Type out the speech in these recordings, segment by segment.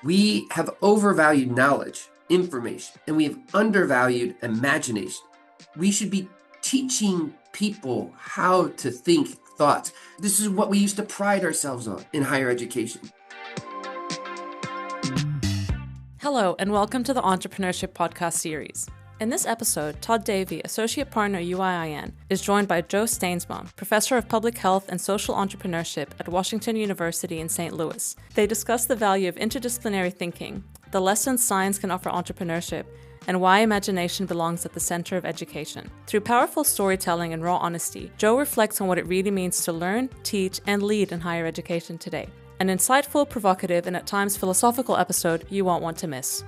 We have overvalued knowledge, information, and we have undervalued imagination. We should be teaching people how to think thoughts. This is what we used to pride ourselves on in higher education. Hello, and welcome to the Entrepreneurship podcast series. In this episode, Todd Davey, Associate Partner UIIN, is joined by Joe Steensma, Professor of Public Health and Social Entrepreneurship at Washington University in St. Louis. They discuss the value of interdisciplinary thinking, the lessons science can offer entrepreneurship, and why imagination belongs at the center of education. Through powerful storytelling and raw honesty, Joe reflects on what it really means to learn, teach, and lead in higher education today. An insightful, provocative, and at times philosophical episode you won't want to miss.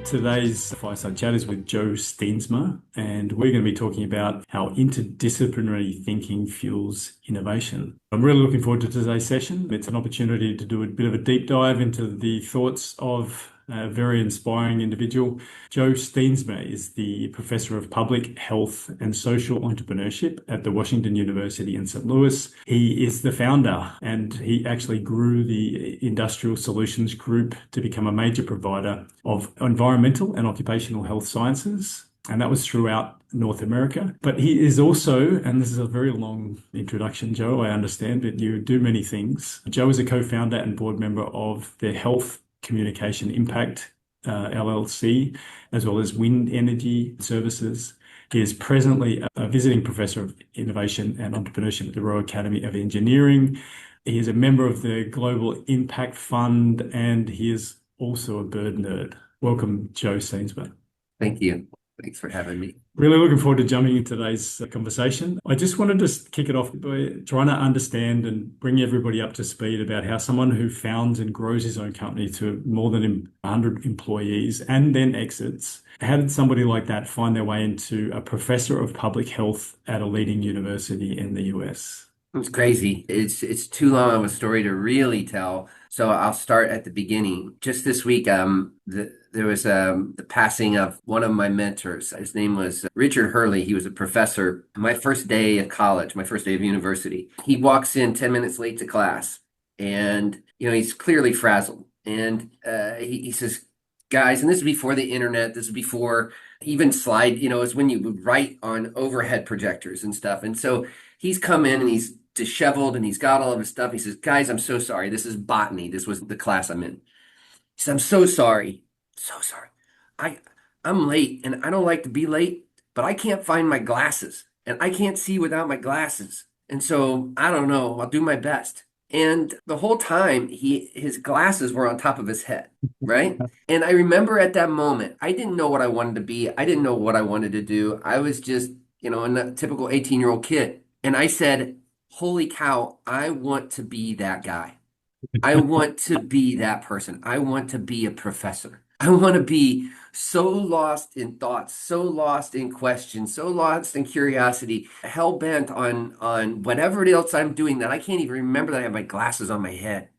Today's fireside chat is with Joe Steensma, and we're going to be talking about how interdisciplinary thinking fuels innovation. I'm really looking forward to today's session. It's an opportunity to do a bit of a deep dive into the thoughts of a very inspiring individual. Joe Steensma is the Professor of Public Health and Social Entrepreneurship at the Washington University in St. Louis. He is the founder, and he actually grew the Industrial Solutions Group to become a major provider of environmental and occupational health sciences. And that was throughout North America. But he is also, and this is a very long introduction, Joe, I understand, but you do many things. Joe is a co-founder and board member of the Health Communication Impact LLC, as well as Wind Energy Services. He is presently a visiting professor of innovation and entrepreneurship at the Royal Academy of Engineering. He is a member of the Global Impact Fund, and he is also a bird nerd. Welcome, Joe Steensma. Thank you. Thanks for having me. Really looking forward to jumping into today's conversation. I just wanted to kick it off by trying to understand and bring everybody up to speed about how someone who founds and grows his own company to more than 100 employees and then exits, how did somebody like that find their way into a professor of public health at a leading university in the US? It's crazy. It's too long of a story to really tell. So I'll start at the beginning. Just this week, there was the passing of one of my mentors. His name was Richard Hurley. He was a professor. My first day of college, my first day of university. He walks in 10 minutes late to class, and he's clearly frazzled. And he says, "Guys," and this is before the internet. This is before even slide. It's when you would write on overhead projectors and stuff. And so he's come in and he's disheveled and he's got all of his stuff. He says, "Guys, I'm so sorry. This is botany. This was the class I'm in." He said, "I'm so sorry. So sorry. I'm late and I don't like to be late, but I can't find my glasses and I can't see without my glasses. And so I don't know. I'll do my best." And the whole time his glasses were on top of his head, right? And I remember at that moment, I didn't know what I wanted to be. I didn't know what I wanted to do. I was just, a typical 18-year-old kid. And I said, "Holy cow, I want to be that guy. I want to be that person. I want to be a professor. I want to be so lost in thoughts, so lost in questions, so lost in curiosity, hell-bent on whatever else I'm doing that I can't even remember that I have my glasses on my head.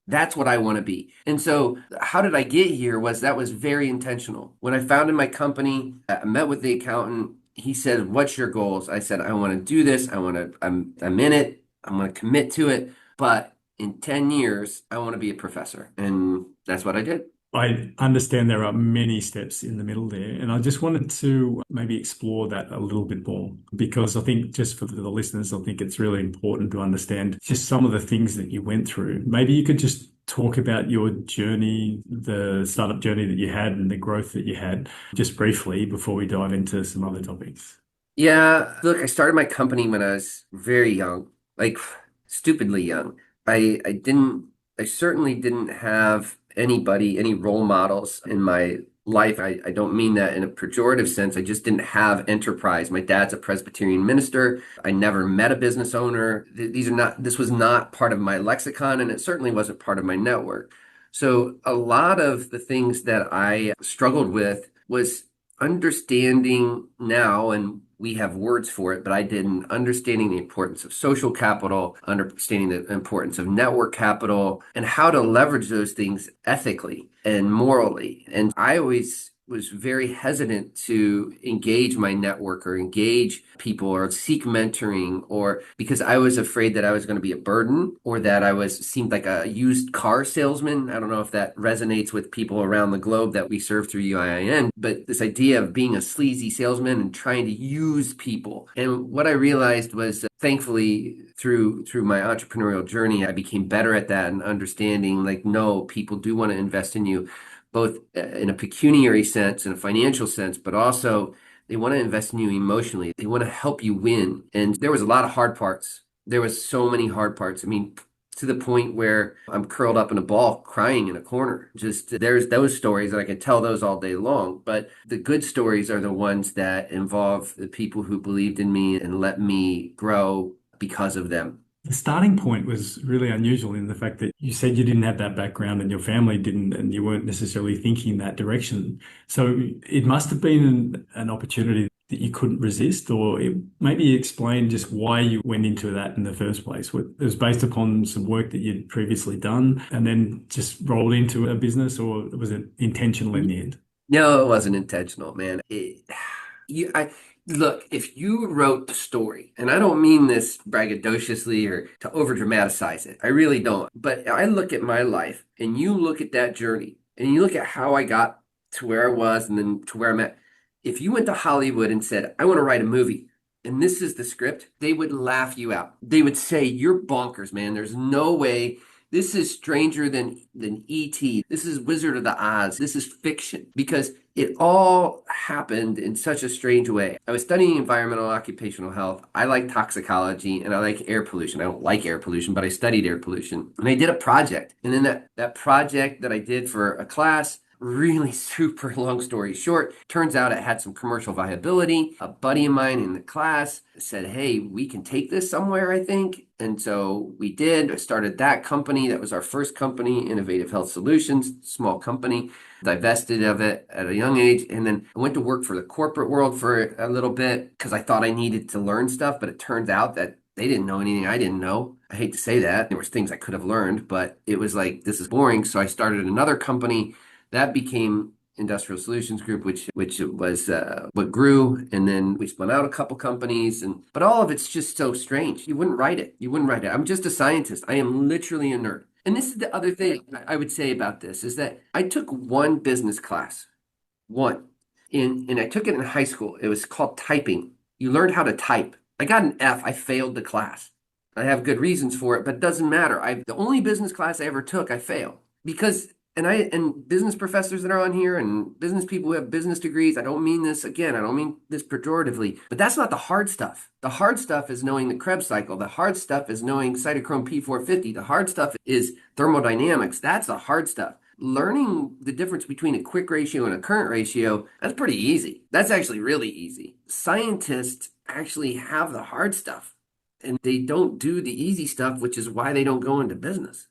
That's what I want to be." And so how did I get here that was very intentional. When I founded my company, I met with the accountant. He said, "What's your goals?" I said, "I want to do this. I'm in it. I'm going to commit to it. But in 10 years, I want to be a professor." And that's what I did. I understand there are many steps in the middle there, and I just wanted to maybe explore that a little bit more, because I think just for the listeners, I think it's really important to understand just some of the things that you went through. Maybe you could just talk about your journey, the startup journey that you had and the growth that you had, just briefly before we dive into some other topics. Yeah, look, I started my company when I was very young, like stupidly young. I certainly didn't have any role models in my life. I don't mean that in a pejorative sense. I just didn't have enterprise. My dad's a Presbyterian minister. I never met a business owner. This was not part of my lexicon, and it certainly wasn't part of my network. So a lot of the things that I struggled with was understanding now, and we have words for it, but I didn't, understanding the importance of social capital, understanding the importance of network capital, and how to leverage those things ethically and morally. And I always was very hesitant to engage my network or engage people or seek mentoring, or because I was afraid that I was going to be a burden or that I was seemed like a used car salesman. I don't know if that resonates with people around the globe that we serve through UIIN, but this idea of being a sleazy salesman and trying to use people. And what I realized was thankfully through my entrepreneurial journey, I became better at that and understanding like, no, people do want to invest in you both in a pecuniary sense and a financial sense, but also they want to invest in you emotionally. They want to help you win. And there was a lot of hard parts. There was so many hard parts. I mean, to the point where I'm curled up in a ball crying in a corner. Just there's those stories and I can tell those all day long. But the good stories are the ones that involve the people who believed in me and let me grow because of them. The starting point was really unusual in the fact that you said you didn't have that background and your family didn't, and you weren't necessarily thinking that direction. So it must have been an opportunity that you couldn't resist, or maybe explain just why you went into that in the first place. It was based upon some work that you'd previously done and then just rolled into a business, or was it intentional in the end? No, it wasn't intentional, man. I look, if you wrote the story, and I don't mean this braggadociously or to over dramatize it. I really don't. But I look at my life and you look at that journey and you look at how I got to where I was and then to where I'm at. If you went to Hollywood and said, I want to write a movie, and this is the script, they would laugh you out. They would say, you're bonkers, man. There's no way. This is stranger than E.T. This is Wizard of the Oz. This is fiction because it all happened in such a strange way. I was studying environmental occupational health. I like toxicology and I like air pollution. I don't like air pollution, but I studied air pollution. And I did a project. And then that project that I did for a class, really super long story short, turns out it had some commercial viability. A buddy of mine in the class said, hey, we can take this somewhere, I think. And so we did. I started that company. That was our first company, Innovative Health Solutions, small company, divested of it at a young age. And then I went to work for the corporate world for a little bit because I thought I needed to learn stuff, but it turns out that they didn't know anything I didn't know. I hate to say that. There was things I could have learned, but it was like, this is boring. So I started another company that became Industrial Solutions Group, which was what grew, and then we spun out a couple companies, and but all of it's just so strange. You wouldn't write it. You wouldn't write it. I'm just a scientist. I am literally a nerd. And this is the other thing I would say about this is that I took one business class, one, and I took it in high school. It was called typing. You learned how to type. I got an F. I failed the class. I have good reasons for it, but it doesn't matter. The only business class I ever took, I failed because and business professors that are on here and business people who have business degrees, I don't mean this again, I don't mean this pejoratively, but that's not the hard stuff. The hard stuff is knowing the Krebs cycle. The hard stuff is knowing cytochrome P450. The hard stuff is thermodynamics. That's the hard stuff. Learning the difference between a quick ratio and a current ratio, that's pretty easy. That's actually really easy. Scientists actually have the hard stuff and they don't do the easy stuff, which is why they don't go into business.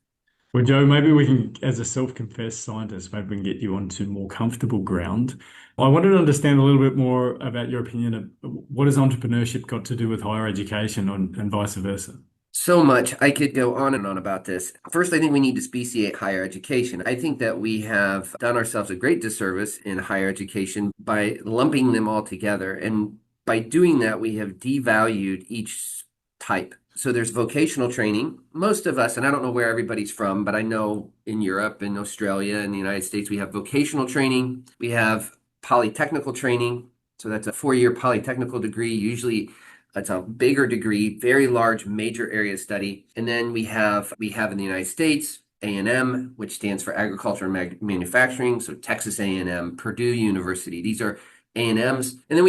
Well, Joe, maybe we can, as a self-confessed scientist, maybe we can get you onto more comfortable ground. I wanted to understand a little bit more about your opinion of what has entrepreneurship got to do with higher education and vice versa. So much. I could go on and on about this. First, I think we need to speciate higher education. I think that we have done ourselves a great disservice in higher education by lumping them all together. And by doing that, we have devalued each type. So there's vocational training. Most of us, and I don't know where everybody's from, but I know in Europe, in Australia, in the United States, we have vocational training. We have polytechnical training. So that's a 4-year polytechnical degree. Usually it's a bigger degree, very large major area study. And then we have in the United States, A&M, which stands for Agriculture and Manufacturing. So Texas A&M, Purdue University. These are A&Ms. And then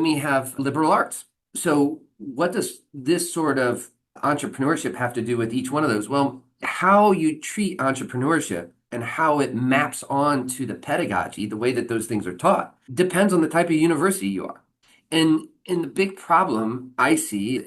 we have liberal arts. So what does this sort of entrepreneurship have to do with each one of those? Well, how you treat entrepreneurship and how it maps on to the pedagogy, the way that those things are taught, depends on the type of university you are. And the big problem I see,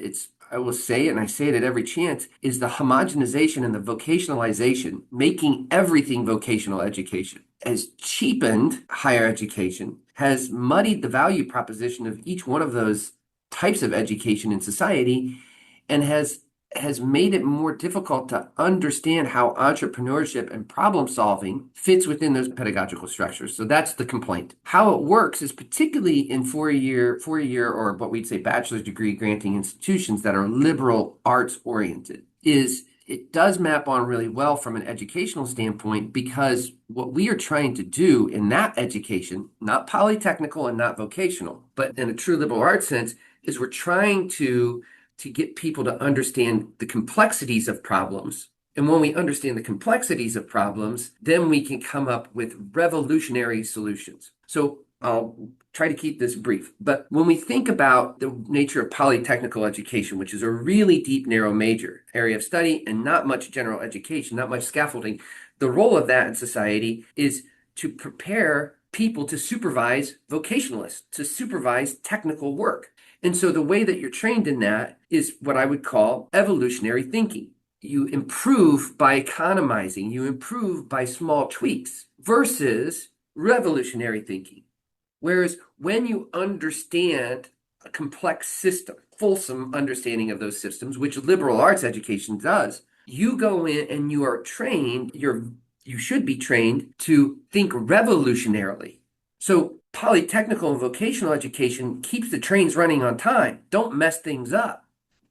I will say it and I say it at every chance, is the homogenization and the vocationalization, making everything vocational education, has cheapened higher education, has muddied the value proposition of each one of those types of education in society, and has has made it more difficult to understand how entrepreneurship and problem solving fits within those pedagogical structures. So that's the complaint. How it works is particularly in four-year or what we'd say bachelor's degree granting institutions that are liberal arts oriented, is it does map on really well from an educational standpoint, because what we are trying to do in that education, not polytechnical and not vocational, but in a true liberal arts sense, is we're trying to get people to understand the complexities of problems. And when we understand the complexities of problems, then we can come up with revolutionary solutions. So I'll try to keep this brief. But when we think about the nature of polytechnical education, which is a really deep, narrow major area of study and not much general education, not much scaffolding, the role of that in society is to prepare people to supervise vocationalists, to supervise technical work. And so the way that you're trained in that is what I would call evolutionary thinking. You improve by economizing, you improve by small tweaks versus revolutionary thinking. Whereas when you understand a complex system, fulsome understanding of those systems, which liberal arts education does, you go in and you are trained, you should be trained to think revolutionarily. So polytechnical and vocational education keeps the trains running on time. Don't mess things up.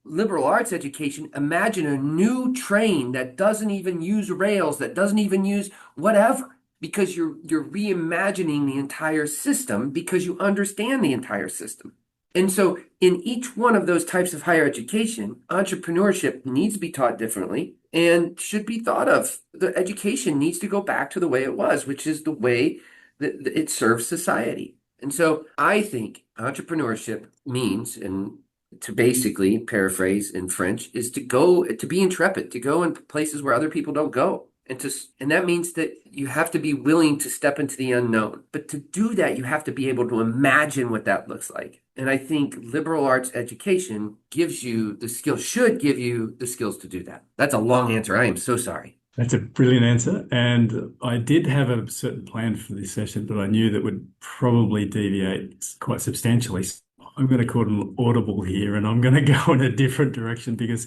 Liberal arts education, imagine a new train that doesn't even use rails, that doesn't even use whatever, because you're reimagining the entire system because you understand the entire system. And so in each one of those types of higher education, entrepreneurship needs to be taught differently and should be thought of. The education needs to go back to the way it was, which is the way that it serves society. And so I think entrepreneurship means, and to basically paraphrase in French, is to be intrepid, to go in places where other people don't go. And that means that you have to be willing to step into the unknown. But to do that, you have to be able to imagine what that looks like. And I think liberal arts education gives you the skills, should give you the skills to do that. That's a long answer. I am so sorry. That's a brilliant answer. And I did have a certain plan for this session, but I knew that would probably deviate quite substantially. So I'm going to call it an audible here, and I'm going to go in a different direction because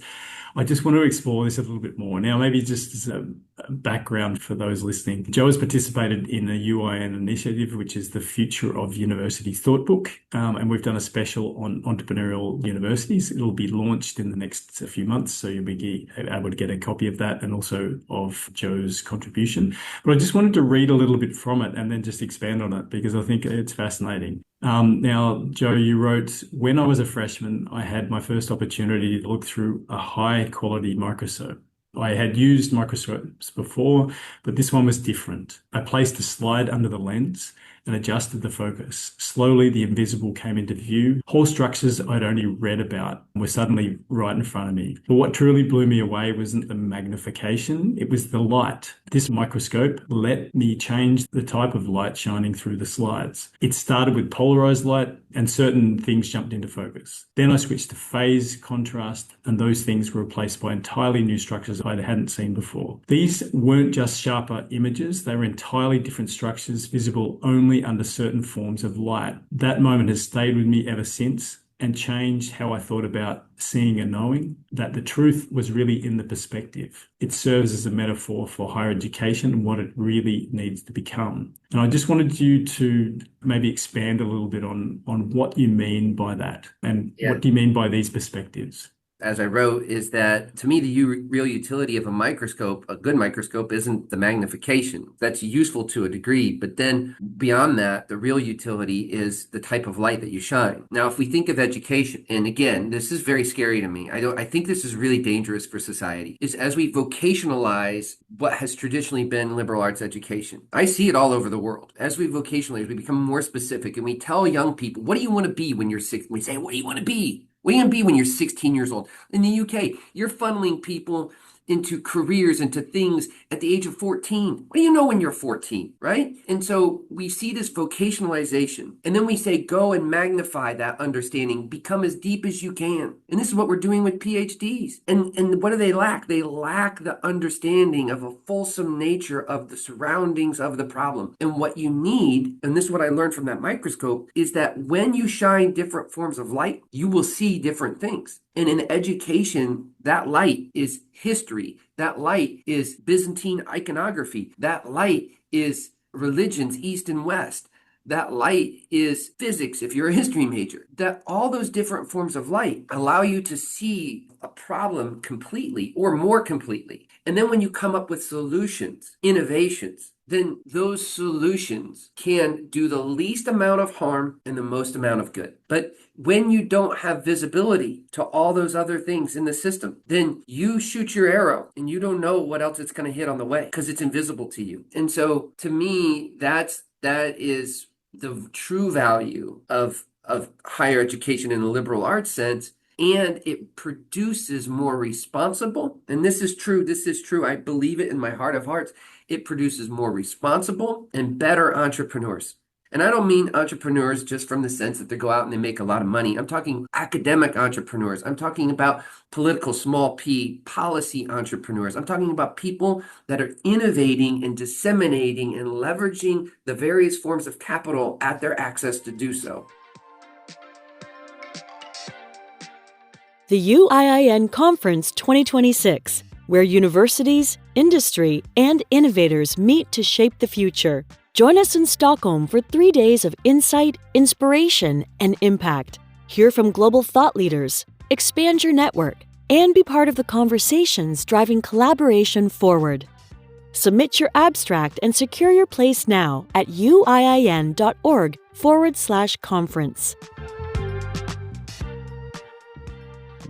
I just want to explore this a little bit more. Now, maybe just as a background for those listening, Joe has participated in the UIN initiative, which is the Future of University Thought Book, and we've done a special on entrepreneurial universities. It'll be launched in the next few months, so you'll be able to get a copy of that and also of Joe's contribution. But I just wanted to read a little bit from it and then just expand on it because I think it's fascinating. Now, Joe, you wrote, when I was a freshman, I had my first opportunity to look through a high quality microscope. I had used microscopes before, but this one was different. I placed a slide under the lens and adjusted the focus. Slowly, the invisible came into view. Whole structures I'd only read about were suddenly right in front of me. But what truly blew me away wasn't the magnification, it was the light. This microscope let me change the type of light shining through the slides. It started with polarized light and certain things jumped into focus. Then I switched to phase, contrast, and those things were replaced by entirely new structures I hadn't seen before. These weren't just sharper images, they were entirely different structures visible only under certain forms of light. That moment has stayed with me ever since and changed how I thought about seeing and knowing, that the truth was really in the perspective. It serves as a metaphor for higher education and what it really needs to become. And I just wanted you to maybe expand a little bit on what you mean by that and what do you mean by these perspectives? As I wrote, is that to me, the real utility of a microscope, a good microscope, isn't the magnification. That's useful to a degree, but then beyond that, the real utility is the type of light that you shine. Now, if we think of education, and again, this is very scary to me. I think this is really dangerous for society, is as we vocationalize what has traditionally been liberal arts education. I see it all over the world. As we vocationalize, we become more specific and we tell young people, what do you want to be when you're 6? We say, what do you want to be? What are you going to be when you're 16 years old? In the UK, you're funneling people into careers, into things at the age of 14. What do you know when you're 14, right? And so we see this vocationalization, and then we say, go and magnify that understanding, become as deep as you can. And this is what we're doing with PhDs. And what do they lack? They lack the understanding of a fulsome nature of the surroundings of the problem. And what you need, and this is what I learned from that microscope, is that when you shine different forms of light, you will see different things. And in education, that light is history. That light is Byzantine iconography. That light is religions, East and West. That light is physics if you're a history major. That all those different forms of light allow you to see a problem completely or more completely. And then when you come up with solutions, innovations, then those solutions can do the least amount of harm and the most amount of good. But when you don't have visibility to all those other things in the system, then you shoot your arrow and you don't know what else it's going to hit on the way because it's invisible to you. And so to me, that is the true value of higher education in the liberal arts sense. And it produces more responsible, and this is true, I believe it in my heart of hearts. It produces more responsible and better entrepreneurs. And I don't mean entrepreneurs just from the sense that they go out and they make a lot of money. I'm talking academic entrepreneurs. I'm talking about political small p policy entrepreneurs. I'm talking about people that are innovating and disseminating and leveraging the various forms of capital at their access to do so. The UIIN Conference 2026, where universities, industry, and innovators meet to shape the future. Join us in Stockholm for 3 days of insight, inspiration, and impact. Hear from global thought leaders, expand your network, and be part of the conversations driving collaboration forward. Submit your abstract and secure your place now at uiin.org/conference.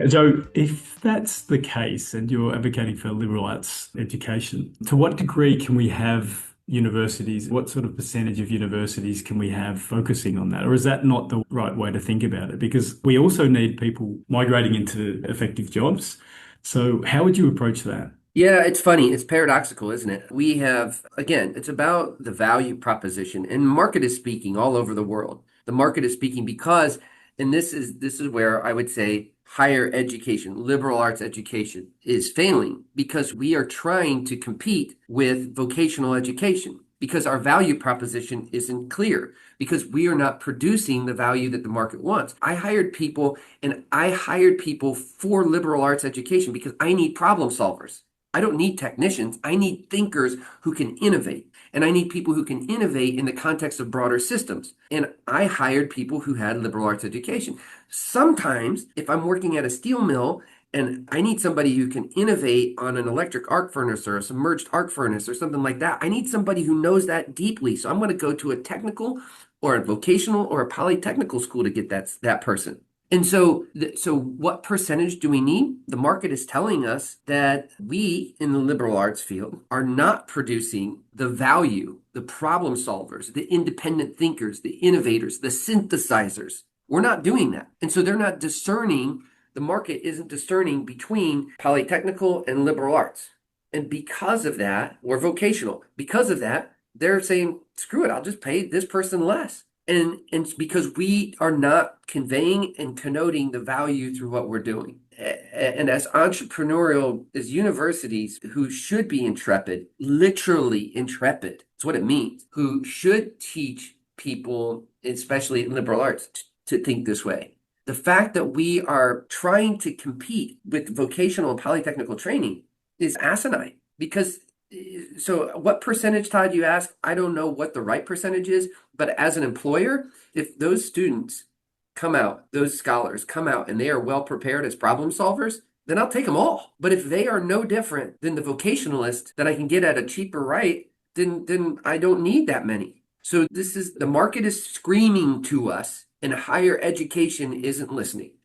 Joe, if that's the case and you're advocating for liberal arts education, to what degree can we have universities, what sort of percentage of universities can we have focusing on that? Or is that not the right way to think about it? Because we also need people migrating into effective jobs. So how would you approach that? Yeah, it's funny. It's paradoxical, isn't it? We have, again, it's about the value proposition, and market is speaking all over the world. The market is speaking because, and this is where I would say higher education, liberal arts education is failing because we are trying to compete with vocational education because our value proposition isn't clear because we are not producing the value that the market wants. I hired people for liberal arts education because I need problem solvers. I don't need technicians. I need thinkers who can innovate. And I need people who can innovate in the context of broader systems. And I hired people who had liberal arts education. Sometimes, if I'm working at a steel mill and I need somebody who can innovate on an electric arc furnace or a submerged arc furnace or something like that, I need somebody who knows that deeply. So I'm going to go to a technical or a vocational or a polytechnical school to get that person. And so what percentage do we need? The market is telling us that we in the liberal arts field are not producing the value, the problem solvers, the independent thinkers, the innovators, the synthesizers. We're not doing that. And so they're not discerning, the market isn't discerning between polytechnical and liberal arts. And because of that, or vocational, because of that, they're saying, screw it, I'll just pay this person less. And it's because we are not conveying and connoting the value through what we're doing. And as entrepreneurial, as universities who should be intrepid, literally intrepid, that's what it means, who should teach people, especially in liberal arts, to think this way. The fact that we are trying to compete with vocational and polytechnical training is asinine because so what percentage, Todd, you ask? I don't know what the right percentage is, but as an employer, if those students come out, those scholars come out and they are well prepared as problem solvers, then I'll take them all. But if they are no different than the vocationalist that I can get at a cheaper rate, then I don't need that many. So the market is screaming to us and higher education isn't listening.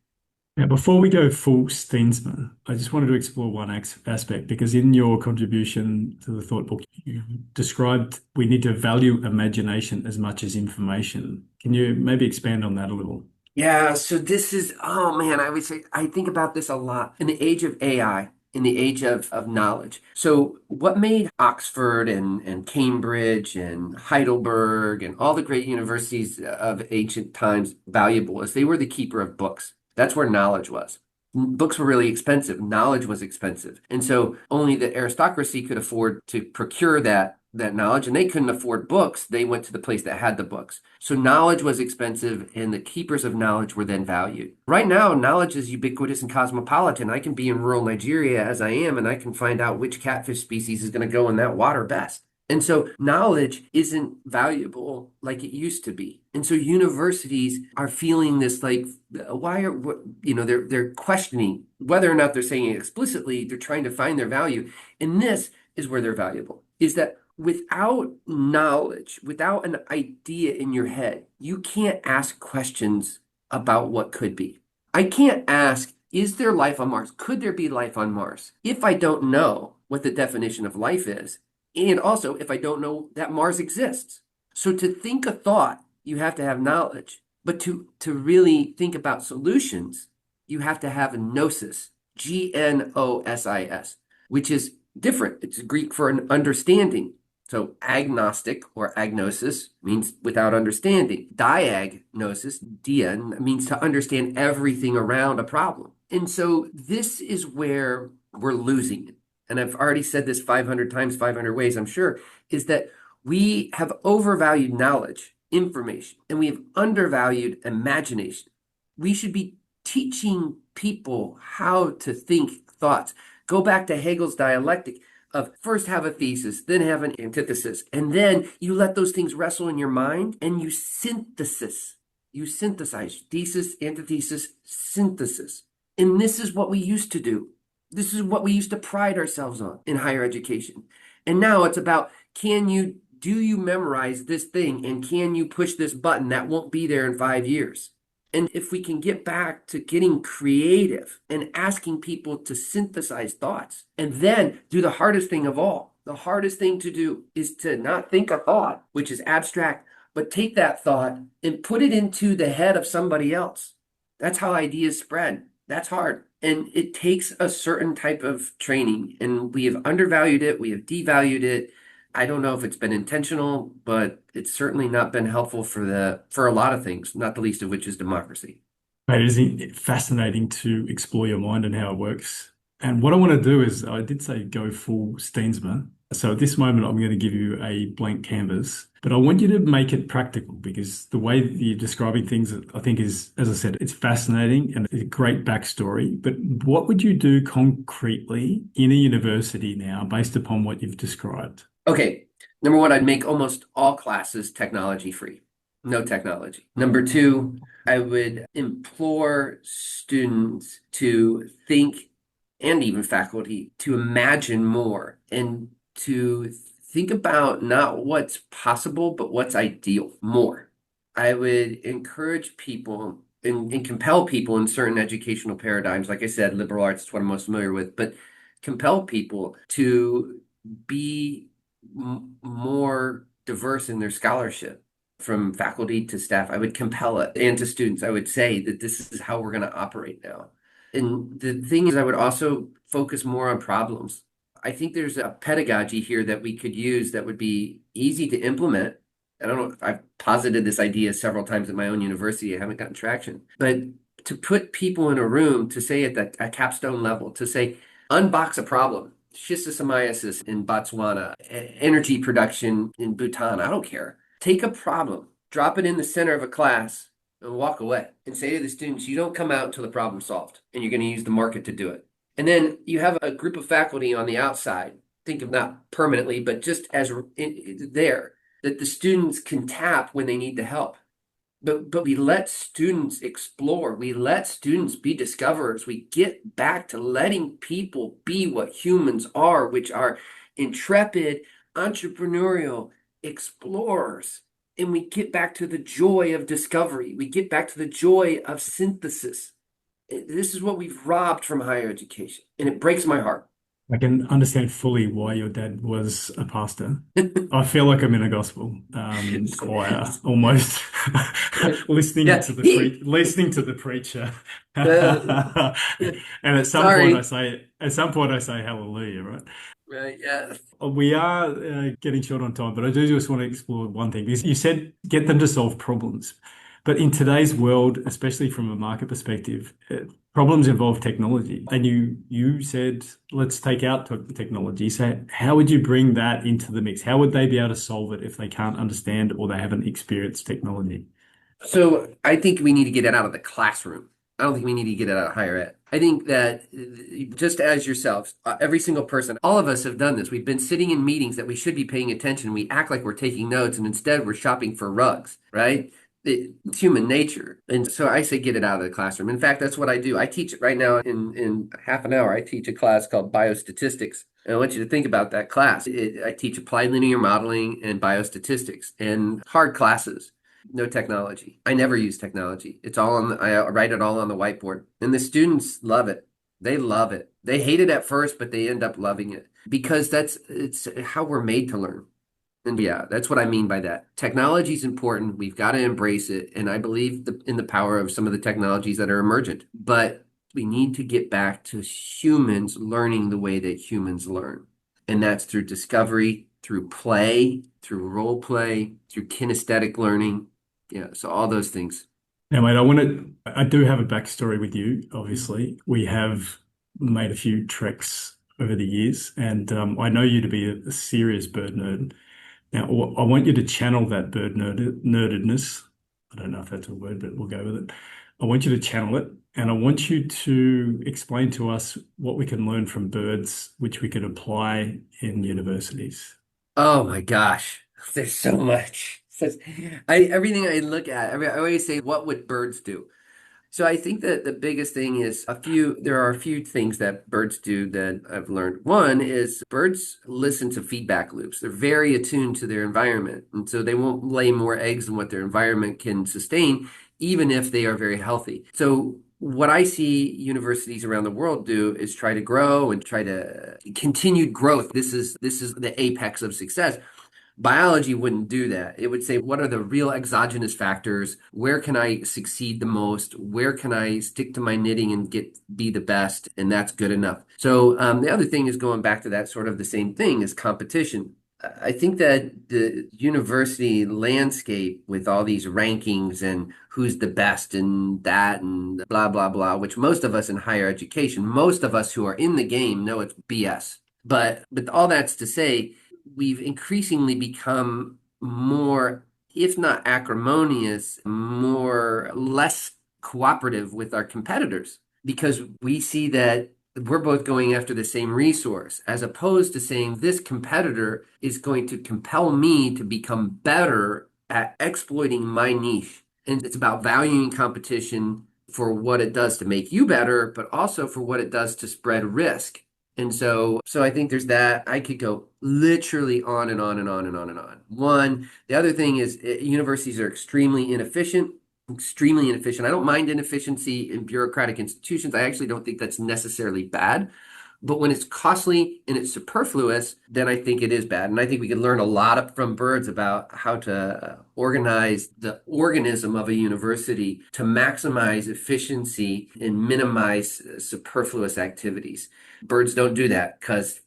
Now, before we go full Steensma, I just wanted to explore one aspect because in your contribution to the thought book, you described we need to value imagination as much as information. Can you maybe expand on that a little? Yeah, so this is, oh man, I would say, I think about this a lot in the age of AI, in the age of knowledge. So what made Oxford and Cambridge and Heidelberg and all the great universities of ancient times valuable is they were the keeper of books. That's where knowledge was. Books were really expensive. Knowledge was expensive. And so only the aristocracy could afford to procure that that knowledge and they couldn't afford books, they went to the place that had the books. So knowledge was expensive and the keepers of knowledge were then valued. Right now, knowledge is ubiquitous and cosmopolitan. I can be in rural Nigeria as I am, and I can find out which catfish species is going to go in that water best. And so knowledge isn't valuable like it used to be. And so universities are feeling this like, why are, they're questioning whether or not they're saying it explicitly, they're trying to find their value. And this is where they're valuable, is that without knowledge, without an idea in your head, you can't ask questions about what could be. I can't ask, is there life on Mars? Could there be life on Mars? If I don't know what the definition of life is, and also if I don't know that Mars exists. So to think a thought, you have to have knowledge. But to really think about solutions, you have to have a gnosis, Gnosis, which is different. It's Greek for an understanding. So agnostic or agnosis means without understanding. Diagnosis, dian, means to understand everything around a problem. And so this is where we're losing it. And I've already said this 500 times, 500 ways, I'm sure, is that we have overvalued knowledge, information, and we have undervalued imagination. We should be teaching people how to think thoughts. Go back to Hegel's dialectic of first have a thesis, then have an antithesis, and then you let those things wrestle in your mind and you synthesize. You synthesize thesis, antithesis, synthesis. And this is what we used to do. This is what we used to pride ourselves on in higher education. And now it's about, do you memorize this thing and can you push this button that won't be there in 5 years? And if we can get back to getting creative and asking people to synthesize thoughts and then do the hardest thing of all, the hardest thing to do is to not think a thought, which is abstract, but take that thought and put it into the head of somebody else. That's how ideas spread. That's hard. And it takes a certain type of training, and we have undervalued it. We have devalued it. I don't know if it's been intentional, but it's certainly not been helpful for a lot of things, not the least of which is democracy. It is fascinating to explore your mind and how it works. And what I want to do is, I did say go full Steensma. So at this moment, I'm going to give you a blank canvas, but I want you to make it practical because the way that you're describing things, I think is, as I said, it's fascinating and a great backstory. But what would you do concretely in a university now based upon what you've described? Okay. Number one, I'd make almost all classes technology free. No technology. Number two, I would implore students to think, and even faculty, to imagine more and to think about not what's possible, but what's ideal more. I would encourage people and compel people in certain educational paradigms. Like I said, liberal arts is what I'm most familiar with, but compel people to be more diverse in their scholarship, from faculty to staff. I would compel it, and to students. I would say that this is how we're going to operate now. And the thing is, I would also focus more on problems. I think there's a pedagogy here that we could use that would be easy to implement. I don't know if I've posited this idea several times at my own university. I haven't gotten traction. But to put people in a room, to say at a capstone level, to say, unbox a problem. Schistosomiasis in Botswana, energy production in Bhutan, I don't care. Take a problem, drop it in the center of a class, and walk away. And say to the students, you don't come out until the problem's solved, and you're going to use the market to do it. And then you have a group of faculty on the outside, think of not permanently, but just as there, that the students can tap when they need the help. But we let students explore. We let students be discoverers. We get back to letting people be what humans are, which are intrepid, entrepreneurial explorers. And we get back to the joy of discovery. We get back to the joy of synthesis. This is what we've robbed from higher education, and it breaks my heart. I can understand fully why your dad was a pastor. I feel like I'm in a gospel choir almost, listening Yeah, to the preacher. And at some point I say hallelujah, right? Right, yeah. We are getting short on time, but I do just want to explore one thing because you said get them to solve problems. But in today's world, especially from a market perspective, problems involve technology. And you said, let's take out technology. So how would you bring that into the mix? How would they be able to solve it if they can't understand or they haven't experienced technology? So I think we need to get it out of the classroom. I don't think we need to get it out of higher ed. I think that just as yourselves, every single person, all of us have done this. We've been sitting in meetings that we should be paying attention. We act like we're taking notes, and instead we're shopping for rugs, right? It's human nature. And so I say get it out of the classroom. In fact, that's what I do. I teach right now in half an hour. I teach a class called biostatistics. And I want you to think about that class. I teach applied linear modeling and biostatistics and hard classes. No technology. I never use technology. It's all on I write it all on the whiteboard. And the students love it. They love it. They hate it at first, but they end up loving it because it's how we're made to learn. And yeah, that's what I mean by that. Technology is important. We've got to embrace it. And I believe in the power of some of the technologies that are emergent. But we need to get back to humans learning the way that humans learn. And that's through discovery, through play, through role play, through kinesthetic learning. Yeah, so all those things. Now, mate, I do have a backstory with you, obviously. We have made a few treks over the years, and I know you to be a serious bird nerd. Now, I want you to channel that bird nerdedness. I don't know if that's a word, but we'll go with it. I want you to channel it, and I want you to explain to us what we can learn from birds, which we can apply in universities. Oh my gosh, there's so much. Everything I look at, I always say, what would birds do? So I think that the biggest thing is there are a few things that birds do that I've learned. One is birds listen to feedback loops. They're very attuned to their environment. And so they won't lay more eggs than what their environment can sustain, even if they are very healthy. So what I see universities around the world do is try to grow and try to continued growth. This is the apex of success. Biology wouldn't do that. It would say, what are the real exogenous factors? Where can I succeed the most? Where can I stick to my knitting and be the best? And that's good enough. So the other thing is going back to that sort of the same thing is competition. I think that the university landscape with all these rankings and who's the best and that and blah, blah, blah, which most of us in higher education, most of us who are in the game know it's BS. But all that's to say, we've increasingly become more, if not acrimonious, less cooperative with our competitors because we see that we're both going after the same resource, as opposed to saying this competitor is going to compel me to become better at exploiting my niche. And it's about valuing competition for what it does to make you better, but also for what it does to spread risk. And so I think there's that. I could go literally on and on and on and on and on. The other thing is universities are extremely inefficient. I don't mind inefficiency in bureaucratic institutions. I actually don't think that's necessarily bad. But when it's costly and it's superfluous, then I think it is bad. And I think we can learn a lot from birds about how to organize the organism of a university to maximize efficiency and minimize superfluous activities. Birds don't do that because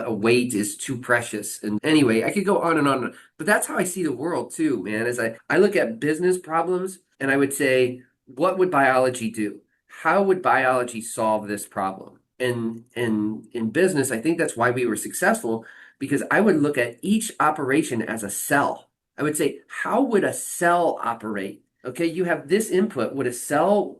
weight is too precious. And anyway, I could go on and on, but that's how I see the world too, man. As I look at business problems and I would say, what would biology do? How would biology solve this problem? And in business, I think that's why we were successful, because I would look at each operation as a cell. I would say, how would a cell operate? Okay, you have this input. Would a cell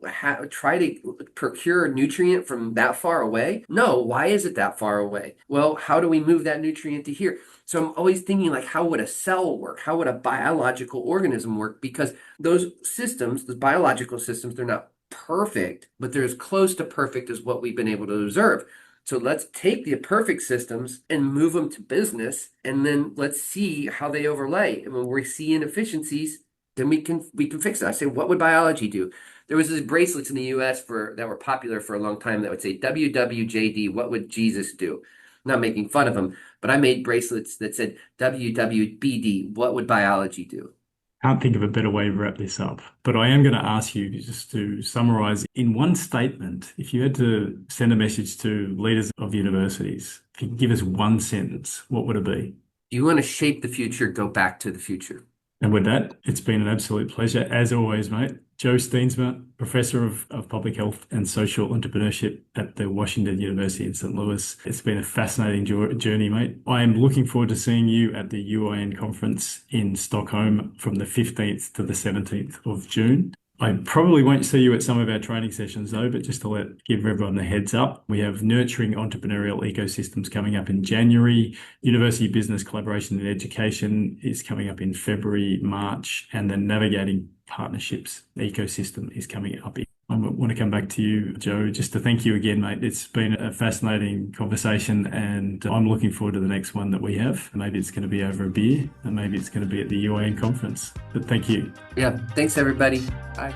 try to procure nutrient from that far away? No. Why is it that far away? Well, how do we move that nutrient to here? So I'm always thinking like, how would a cell work? How would a biological organism work? Because those systems, the biological systems, they're not perfect, but they're as close to perfect as what we've been able to observe. So let's take the perfect systems and move them to business, and then let's see how they overlay. And when we see inefficiencies, then we can fix it. I say, what would biology do? There was these bracelets in the US that were popular for a long time that would say WWJD, what would Jesus do? I'm not making fun of them, but I made bracelets that said WWBD, what would biology do? Can't think of a better way to wrap this up, but I am going to ask you just to summarize in one statement. If you had to send a message to leaders of universities, if you could give us one sentence, what would it be? You want to shape the future, go back to the future. And with that, it's been an absolute pleasure, as always, mate. Joe Steensma, Professor of Public Health and Social Entrepreneurship at the Washington University in St. Louis. It's been a fascinating journey, mate. I am looking forward to seeing you at the UIN conference in Stockholm from the 15th to the 17th of June. I probably won't see you at some of our training sessions though, but just to give everyone the heads up, we have Nurturing Entrepreneurial Ecosystems coming up in January. University Business Collaboration in Education is coming up in February, March, and the Navigating Partnerships Ecosystem is coming up. I want to come back to you, Joe, just to thank you again, mate. It's been a fascinating conversation, and I'm looking forward to the next one that we have. Maybe it's going to be over a beer, and maybe it's going to be at the UAN conference. But thank you. Yeah, thanks everybody. Bye.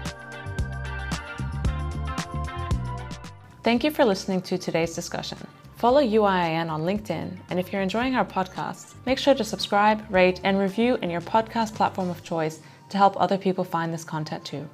Thank you for listening to today's discussion. Follow UIN on LinkedIn, and if you're enjoying our podcast, make sure to subscribe, rate, and review in your podcast platform of choice to help other people find this content too.